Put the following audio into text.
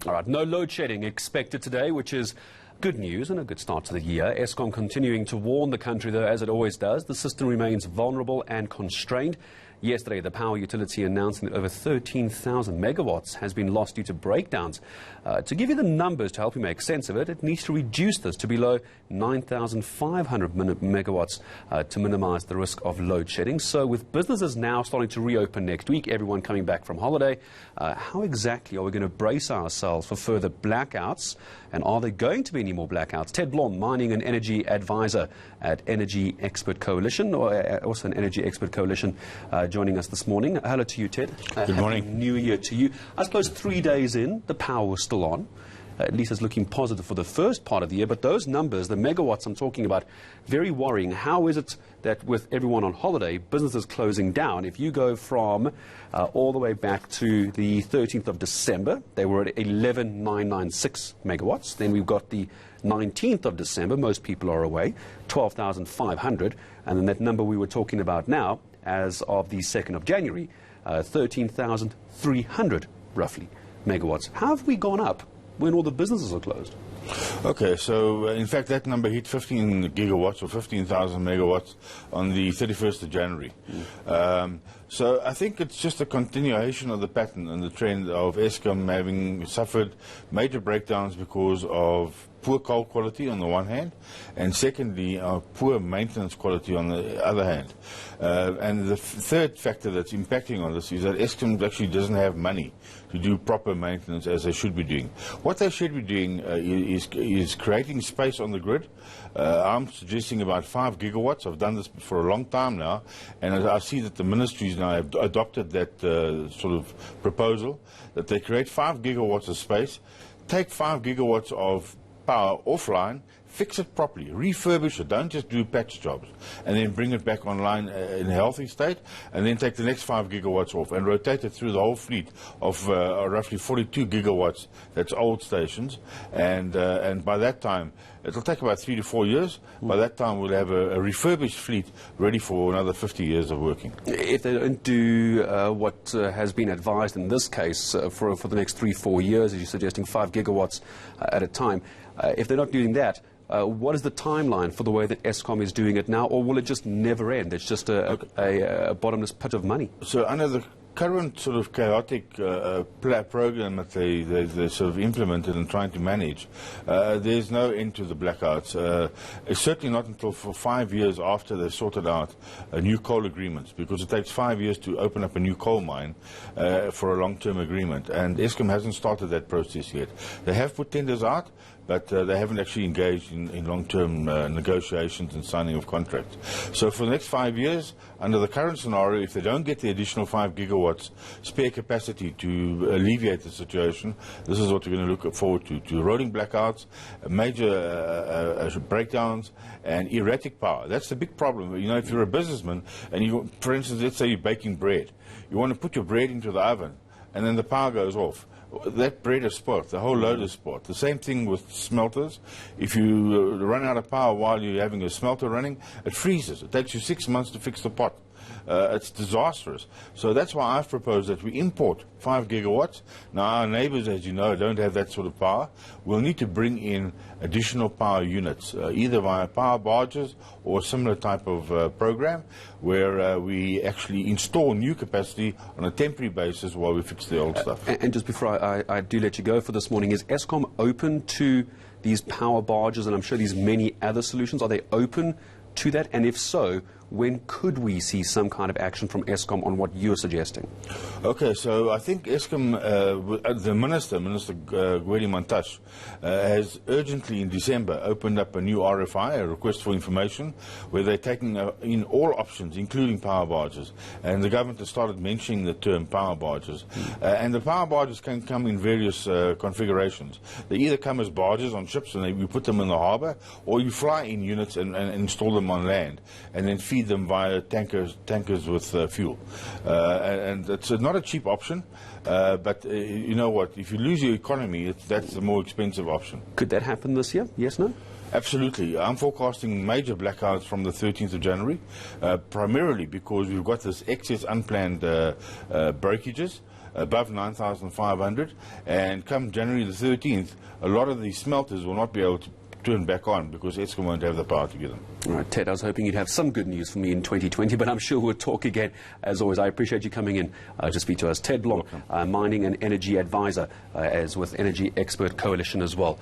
All right, no load shedding expected today, which is good news and a good start to the year. Eskom continuing to warn the country, though, as it always does. The system remains vulnerable and constrained. Yesterday, the power utility announcing that over 13,000 megawatts has been lost due to breakdowns. To give you the numbers to help you make sense of it, it needs to reduce this to below 9,500 megawatts to minimize the risk of load shedding. So with businesses now starting to reopen next week, everyone coming back from holiday, how exactly are we going to brace ourselves for further blackouts? And are there going to be any more blackouts? Ted Blom, mining and energy advisor at Energy Expert Coalition, or also an Energy Expert Coalition, joining us this morning. Hello to you, Ted. Good morning. Happy New Year to you. I suppose 3 days in, the power was still on. At least it's looking positive for the first part of the year. But those numbers, the megawatts I'm talking about, very worrying. How is it that with everyone on holiday, businesses closing down, if you go from all the way back to the 13th of December, they were at 11,996 megawatts. Then we've got the 19th of December, most people are away, 12,500. And then that number we were talking about now, as of the 2nd of January, 13,300 roughly megawatts. How have we gone up when all the businesses are closed? Okay, so in fact that number hit 15 gigawatts or 15,000 megawatts on the 31st of January. So I think it's just a continuation of the pattern and the trend of Eskom having suffered major breakdowns because of poor coal quality on the one hand, and secondly, poor maintenance quality on the other hand. And the third factor that's impacting on this is that Eskom actually doesn't have money to do proper maintenance as they should be doing. What they should be doing is creating space on the grid. I'm suggesting about 5 gigawatts. I've done this for a long time now, and I see that the ministries now have adopted that sort of proposal, that they create 5 gigawatts of space, take 5 gigawatts of power offline, fix it properly, refurbish it, don't just do patch jobs, and then bring it back online in a healthy state, and then take the next 5 gigawatts off and rotate it through the whole fleet of roughly 42 gigawatts. That's old stations, and by that time, it'll take about 3 to 4 years. By that time, we'll have a refurbished fleet ready for another 50 years of working. If they don't do what has been advised in this case for the next 3-4 years, as you're suggesting, 5 gigawatts at a time, if they're not doing that, what is the timeline for the way that Eskom is doing it now, or will it just never end? It's just a bottomless pit of money. So under the current sort of chaotic program that they sort of implemented and trying to manage, there's no end to the blackouts. It's certainly not until for 5 years after they've sorted out new coal agreements, because it takes 5 years to open up a new coal mine for a long-term agreement, and Eskom hasn't started that process yet. They have put tenders out, but they haven't actually engaged in long-term negotiations and signing of contracts. So for the next 5 years, under the current scenario, if they don't get the additional 5 gigawatts spare capacity to alleviate the situation, this is what we're going to look forward to rolling blackouts, major breakdowns, and erratic power. That's the big problem. You know, if you're a businessman, and you, for instance, let's say you're baking bread, you want to put your bread into the oven, and then the power goes off. That bread is spoiled, the whole load is spoiled. The same thing with smelters. If you run out of power while you're having a smelter running, it freezes. It takes you 6 months to fix the pot. It's disastrous. So that's why I've proposed that we import 5 gigawatts. Now, our neighbors, as you know, don't have that sort of power. We'll need to bring in additional power units, either via power barges or a similar type of program, where we actually install new capacity on a temporary basis while we fix the old stuff. And just before I do let you go for this morning, is Eskom open to these power barges, and I'm sure these many other solutions? Are they open to that? And if so, when could we see some kind of action from Eskom on what you're suggesting? Okay, so I think Eskom, the Minister Gwedi Mantashe, has urgently in December opened up a new RFI, a request for information, where they're taking in all options, including power barges. And the government has started mentioning the term power barges. And the power barges can come in various configurations. They either come as barges on ships and we put them in the harbour, or you fly in units and install them on land, and then feed them via tankers with fuel. And it's not a cheap option, but you know what, if you lose your economy, that's the more expensive option. Could that happen this year? Yes, no? Absolutely. I'm forecasting major blackouts from the 13th of January, primarily because we've got this excess unplanned breakages. above 9,500, and come January the 13th, a lot of these smelters will not be able to turn back on because Eskom won't have the power to get them. All right, Ted, I was hoping you'd have some good news for me in 2020, but I'm sure we'll talk again. As always, I appreciate you coming in to speak to us. Ted Blom, mining and energy advisor, as with Energy Expert Coalition as well.